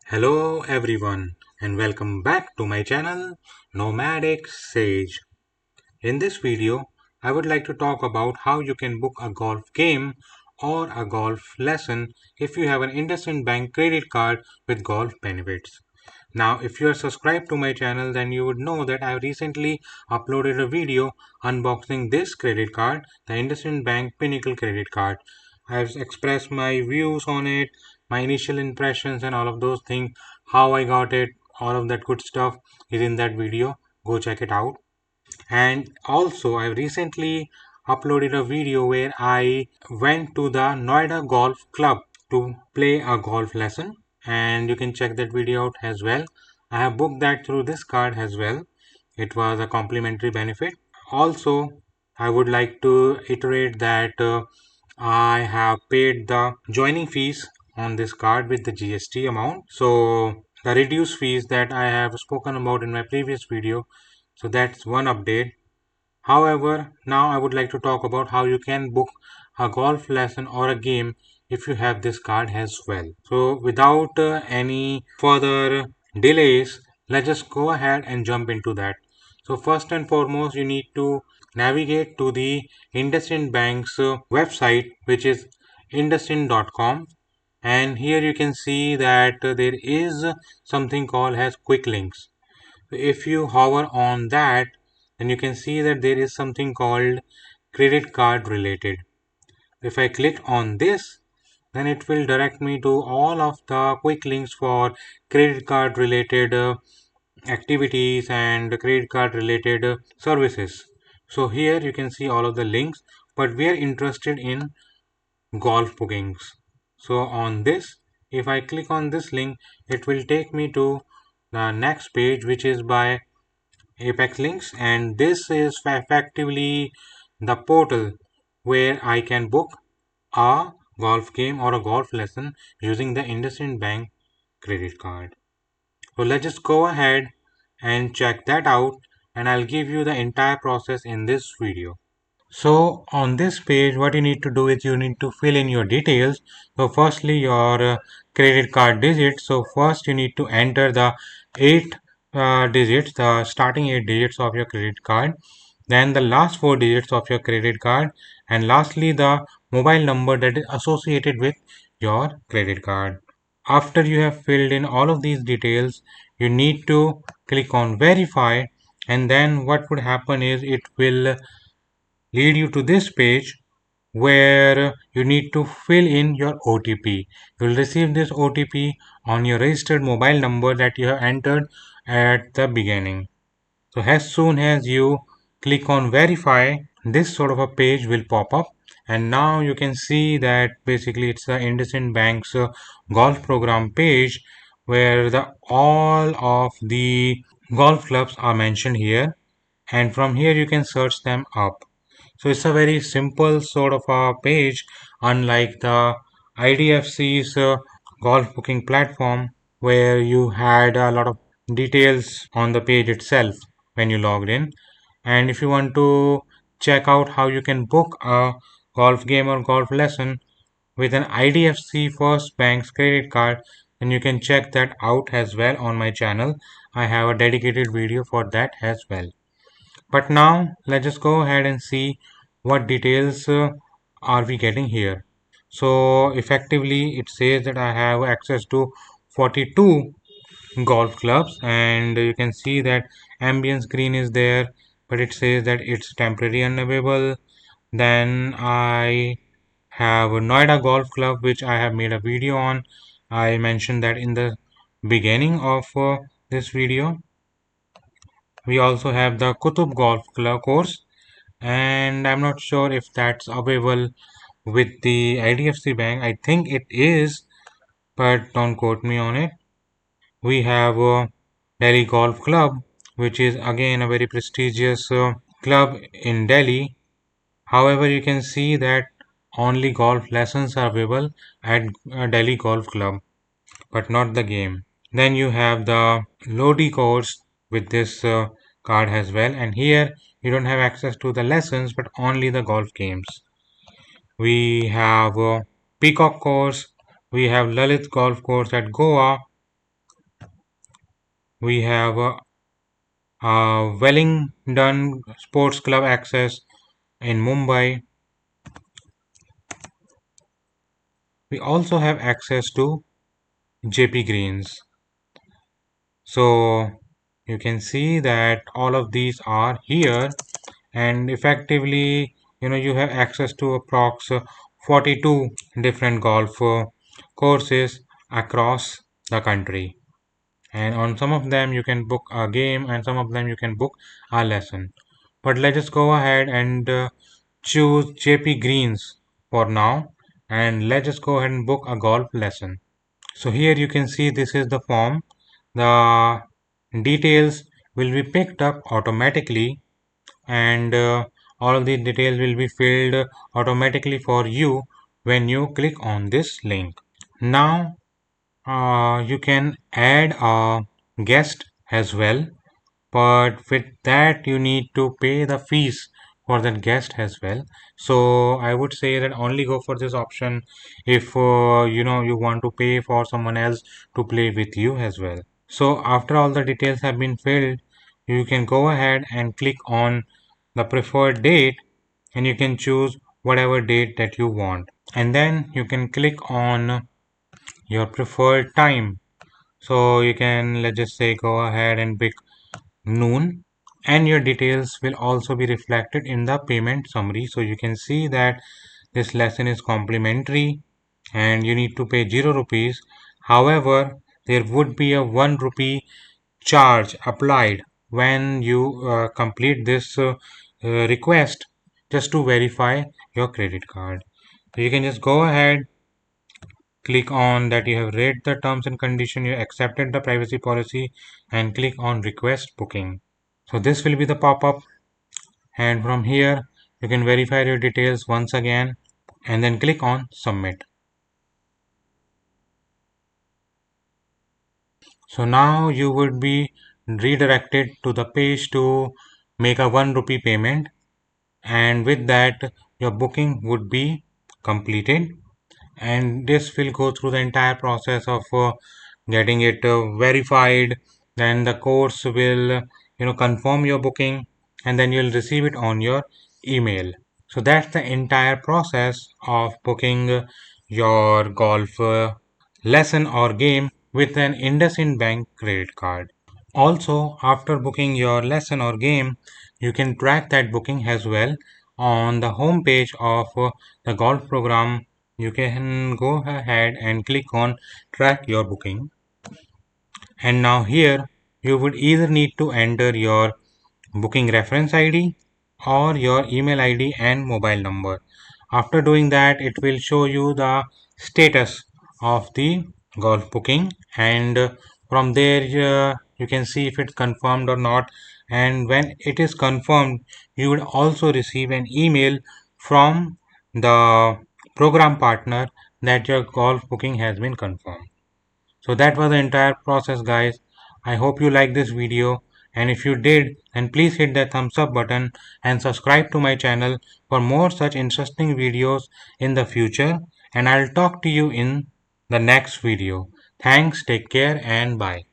Hello everyone and welcome back to my channel Nomadic Sage. In this video, I would like to talk about how you can book a golf game or a golf lesson if you have an Indusind Bank credit card with golf benefits. Now, if you are subscribed to my channel, then you would know that I recently uploaded a video unboxing this credit card, the Indusind Bank Pinnacle credit card. I've expressed my views on it, my initial impressions and all of those things, how I got it, all of that good stuff is in that video. Go check it out. And also, I recently uploaded a video where I went to the Noida Golf Club to play a golf lesson, and you can check that video out as well. I have booked that through this card as well. It was a complimentary benefit. Also, I would like to iterate that I have paid the joining fees on this card with the GST amount. So the reduced fees that I have spoken about in my previous video. So that's one update. However, now I would like to talk about how you can book a golf lesson or a game if you have this card as well. So without any further delays, let's just go ahead and jump into that. So first and foremost, you need to navigate to the Indusind Bank's website, which is indusind.com, and here you can see that there is something called as quick links. If you hover on that, then you can see that there is something called credit card related. If I click on this, then it will direct me to all of the quick links for credit card related activities and credit card related services. So here you can see all of the links, but we are interested in golf bookings. So on this, if I click on this link, it will take me to the next page, which is by Apex Links, and this is effectively the portal where I can book a golf game or a golf lesson using the Indusind Bank credit card. So let's just go ahead and check that out, and I'll give you the entire process in this video. So on this page, what you need to do is you need to fill in your details. So firstly, your credit card digits. So first you need to enter the eight digits, the starting 8 digits of your credit card, then the last 4 digits of your credit card, and lastly the mobile number that is associated with your credit card. After you have filled in all of these details, you need to click on verify, and then what would happen is it will lead you to this page where you need to fill in your OTP. You will receive this OTP on your registered mobile number that you have entered at the beginning. So as soon as you click on verify, this sort of a page will pop up, and now you can see that basically it's the Indusind Bank's golf program page where the all of the golf clubs are mentioned here, and from here you can search them up. So it's a very simple sort of a page, unlike the IDFC's golf booking platform, where you had a lot of details on the page itself when you logged in. And if you want to check out how you can book a golf game or golf lesson with an IDFC First Bank's credit card, then you can check that out as well on my channel. I have a dedicated video for that as well. But now let's just go ahead and see what details are we getting here. So effectively it says that I have access to 42 golf clubs, and you can see that ambience green is there, but it says that it's temporarily unavailable. Then I have a Noida Golf Club, which I have made a video on. I mentioned that in the beginning of this video. We also have the Kutub Golf Club course, and I'm not sure if that's available with the IDFC Bank. I think it is, but don't quote me on it. We have Delhi Golf Club, which is again a very prestigious club in Delhi. However, you can see that only golf lessons are available at Delhi Golf Club, but not the game. Then you have the Lodi course with this card as well, and here you don't have access to the lessons but only the golf games. We have Peacock course, we have Lalit golf course at Goa, We have Wellington Sports Club access in Mumbai. We also have access to JP Greens. So you can see that all of these are here, and effectively, you have access to approx 42 different golf courses across the country. And on some of them you can book a game, and some of them you can book a lesson. But let's just go ahead and choose JP Greens for now, and let's just go ahead and book a golf lesson. So here you can see this is the form. The details will be picked up automatically, and all of the details will be filled automatically for you when you click on this link. Now you can add a guest as well, but with that you need to pay the fees for that guest as well. So I would say that only go for this option if you want to pay for someone else to play with you as well. So after all the details have been filled, you can go ahead and click on the preferred date, and you can choose whatever date that you want, and then you can click on your preferred time. So you can, let's just say, go ahead and pick noon, and your details will also be reflected in the payment summary. So you can see that this lesson is complimentary and you need to pay 0 rupees. However, there would be a 1 rupee charge applied when you complete this request, just to verify your credit card. So you can just go ahead, click on that you have read the terms and condition, you accepted the privacy policy, and click on request booking. So this will be the pop-up, and from here you can verify your details once again and then click on submit. So now you would be redirected to the page to make a 1 rupee payment, and with that your booking would be completed, and this will go through the entire process of getting it verified. Then the course will confirm your booking, and then you'll receive it on your email. So that's the entire process of booking your golf lesson or game with an Indusind Bank credit card. Also, after booking your lesson or game, you can track that booking as well on the home page of the golf program. You can go ahead and click on track your booking, and now here you would either need to enter your booking reference ID or your email ID and mobile number. After doing that, it will show you the status of the golf booking, and from there you can see if it's confirmed or not. And when it is confirmed, you would also receive an email from the program partner that your golf booking has been confirmed. So that was the entire process, guys. I hope you liked this video, and if you did, then please hit that thumbs up button and subscribe to my channel for more such interesting videos in the future, and I'll talk to you in the next video. Thanks, take care, and bye.